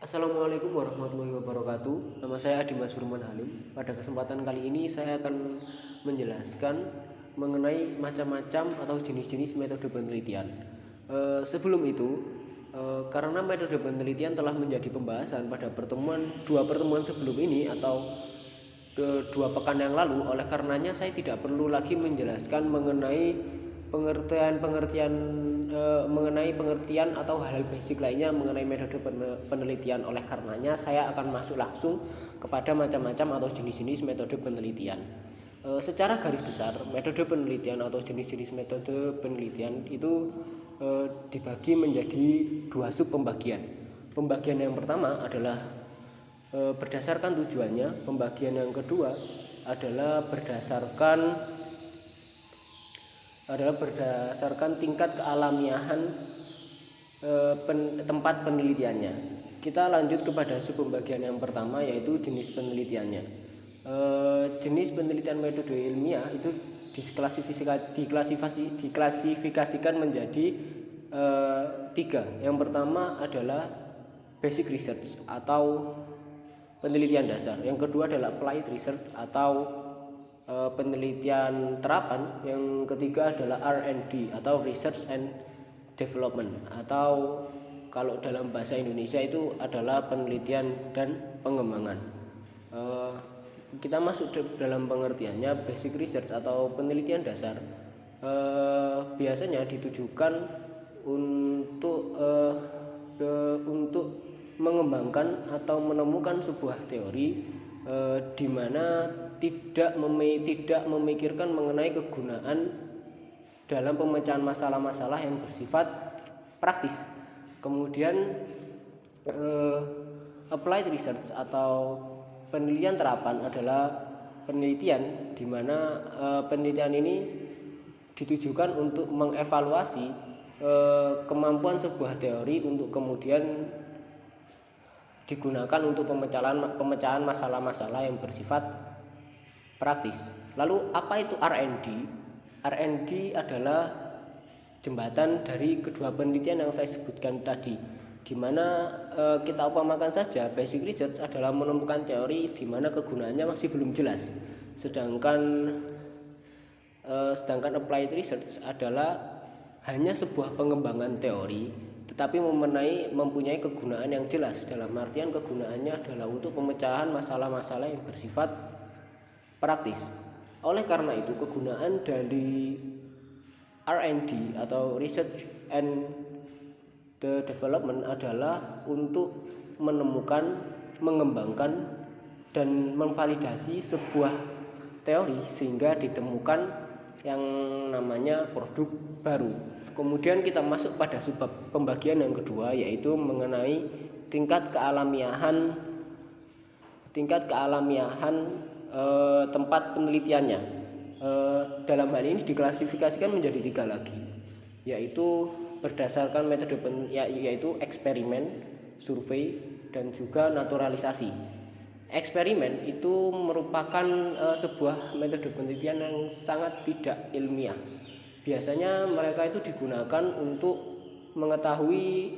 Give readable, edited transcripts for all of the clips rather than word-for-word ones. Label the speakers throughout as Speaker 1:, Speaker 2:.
Speaker 1: Assalamualaikum warahmatullahi wabarakatuh. Nama saya Dimas Firman Halim. Pada kesempatan kali ini saya akan menjelaskan mengenai macam-macam atau jenis-jenis metode penelitian. Sebelum itu, karena metode penelitian telah menjadi pembahasan pada dua pertemuan sebelum ini atau dua pekan yang lalu, oleh karenanya saya tidak perlu lagi menjelaskan mengenai pengertian atau hal-hal basic lainnya mengenai metode penelitian. Oleh karenanya saya akan masuk langsung kepada macam-macam atau jenis-jenis metode penelitian. Secara garis besar, metode penelitian atau jenis-jenis metode penelitian itu dibagi menjadi dua sub pembagian. Pembagian yang pertama adalah berdasarkan tujuannya. Pembagian yang kedua adalah berdasarkan tingkat kealamiahan tempat penelitiannya. Kita lanjut kepada sub pembagian yang pertama, yaitu jenis penelitiannya. Jenis penelitian metode ilmiah itu diklasifikasikan menjadi tiga. Yang pertama adalah basic research atau penelitian dasar. Yang kedua adalah applied research atau penelitian terapan. Yang ketiga adalah R&D atau research and development, atau kalau dalam bahasa Indonesia itu adalah penelitian dan pengembangan. Kita masuk dalam pengertiannya. Basic research atau penelitian dasar biasanya ditujukan untuk mengembangkan atau menemukan sebuah teori di mana tidak memikirkan mengenai kegunaan dalam pemecahan masalah-masalah yang bersifat praktis. Kemudian applied research atau penelitian terapan adalah penelitian di mana penelitian ini ditujukan untuk mengevaluasi kemampuan sebuah teori untuk kemudian digunakan untuk pemecahan masalah-masalah yang bersifat praktis. Lalu apa itu R&D? R&D adalah jembatan dari kedua penelitian yang saya sebutkan tadi, di mana kita upamakan saja basic research adalah menemukan teori di mana kegunaannya masih belum jelas, sedangkan applied research adalah hanya sebuah pengembangan teori tetapi mempunyai kegunaan yang jelas. Dalam artian kegunaannya adalah untuk pemecahan masalah-masalah yang bersifat praktis. Oleh karena itu, kegunaan dari R&D atau research and the development adalah untuk menemukan, mengembangkan dan memvalidasi sebuah teori sehingga ditemukan yang namanya produk baru. Kemudian kita masuk pada sub pembagian yang kedua, yaitu mengenai tingkat kealamiahan tempat penelitiannya. Dalam hal ini diklasifikasikan menjadi tiga lagi, yaitu berdasarkan metode yaitu eksperimen, survei, dan juga naturalisasi. Eksperimen itu merupakan sebuah metode penelitian yang sangat tidak ilmiah. Biasanya mereka itu digunakan untuk mengetahui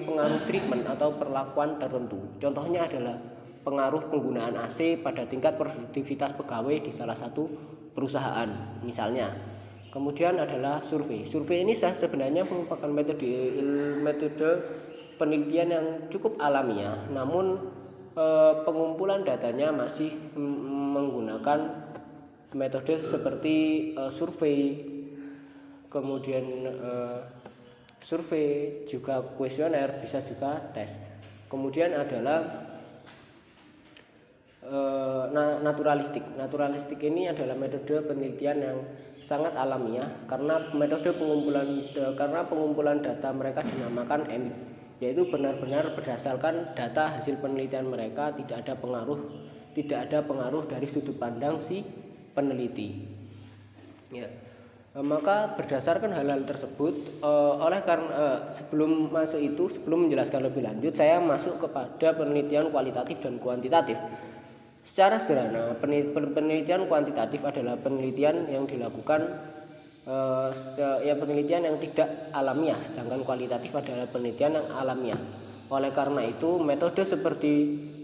Speaker 1: pengaruh treatment atau perlakuan tertentu. Contohnya adalah pengaruh penggunaan AC pada tingkat produktivitas pegawai di salah satu perusahaan misalnya. Kemudian adalah survei. Survei ini sebenarnya merupakan metode penelitian yang cukup alamiah, namun pengumpulan datanya masih menggunakan metode seperti survei, kemudian survei juga kuesioner, bisa juga tes. Kemudian adalah naturalistik. Naturalistik ini adalah metode penelitian yang sangat alamiah karena pengumpulan data mereka dinamakan emit, yaitu benar-benar berdasarkan data hasil penelitian mereka, tidak ada pengaruh dari sudut pandang si peneliti. Ya. Maka berdasarkan hal-hal tersebut, sebelum menjelaskan lebih lanjut, saya masuk kepada penelitian kualitatif dan kuantitatif. Secara sederhana, penelitian kuantitatif adalah penelitian yang dilakukan ya penelitian yang tidak alamiah, sedangkan kualitatif adalah penelitian yang alamiah. Oleh karena itu metode seperti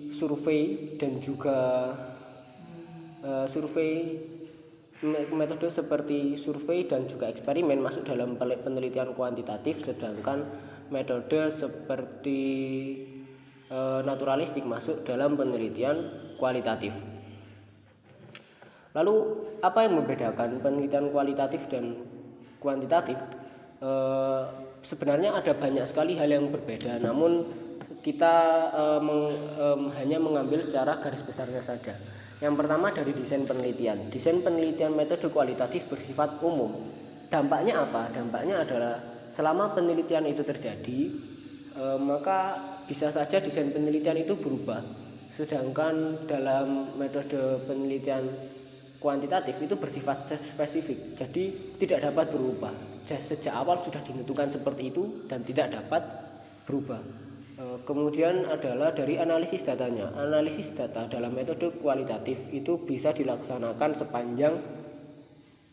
Speaker 1: survei dan juga metode seperti survei dan juga eksperimen masuk dalam penelitian kuantitatif, sedangkan metode seperti naturalistik masuk dalam penelitian kualitatif. Lalu apa yang membedakan penelitian kualitatif dan kuantitatif? Sebenarnya ada banyak sekali hal yang berbeda, namun kita hanya mengambil secara garis besarnya saja. Yang pertama dari desain penelitian. Desain penelitian metode kualitatif bersifat umum. Dampaknya apa? Dampaknya adalah selama penelitian itu terjadi, maka bisa saja desain penelitian itu berubah. Sedangkan dalam metode penelitian kuantitatif itu bersifat spesifik, jadi tidak dapat berubah. Sejak awal sudah ditentukan seperti itu dan tidak dapat berubah. Kemudian adalah dari analisis datanya. Analisis data dalam metode kualitatif itu bisa dilaksanakan sepanjang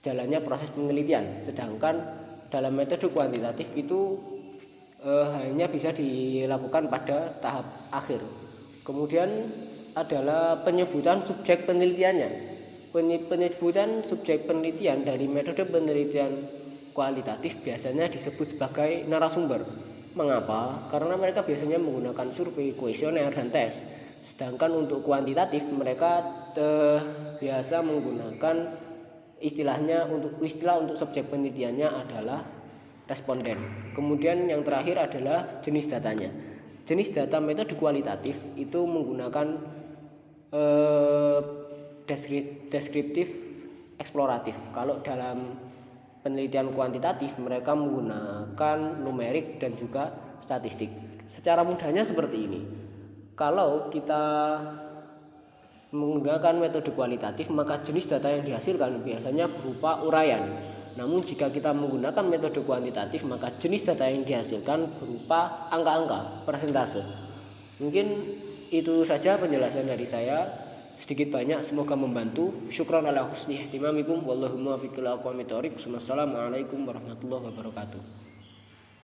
Speaker 1: jalannya proses penelitian, sedangkan dalam metode kuantitatif itu hanya bisa dilakukan pada tahap akhir. Kemudian adalah penyebutan subjek penelitiannya. Penyebutan subjek penelitian dari metode penelitian kualitatif biasanya disebut sebagai narasumber. Mengapa? Karena mereka biasanya menggunakan survei, kuesioner, dan tes. Sedangkan untuk kuantitatif mereka biasa menggunakan istilah untuk subjek penelitiannya adalah responden. Kemudian yang terakhir adalah jenis datanya. Jenis data metode kualitatif itu menggunakan deskriptif eksploratif. Kalau dalam penelitian kuantitatif mereka menggunakan numerik dan juga statistik. Secara mudahnya seperti ini. Kalau kita menggunakan metode kualitatif, maka jenis data yang dihasilkan biasanya berupa uraian. Namun jika kita menggunakan metode kuantitatif, maka jenis data yang dihasilkan berupa angka-angka, persentase. Mungkin itu saja penjelasan dari saya. Sedikit banyak semoga membantu. Syukran ala husni ihtimamikum, wallahu muwaffiq ila aqwamit thoriq. Wassalamualaikum warahmatullahi wabarakatuh.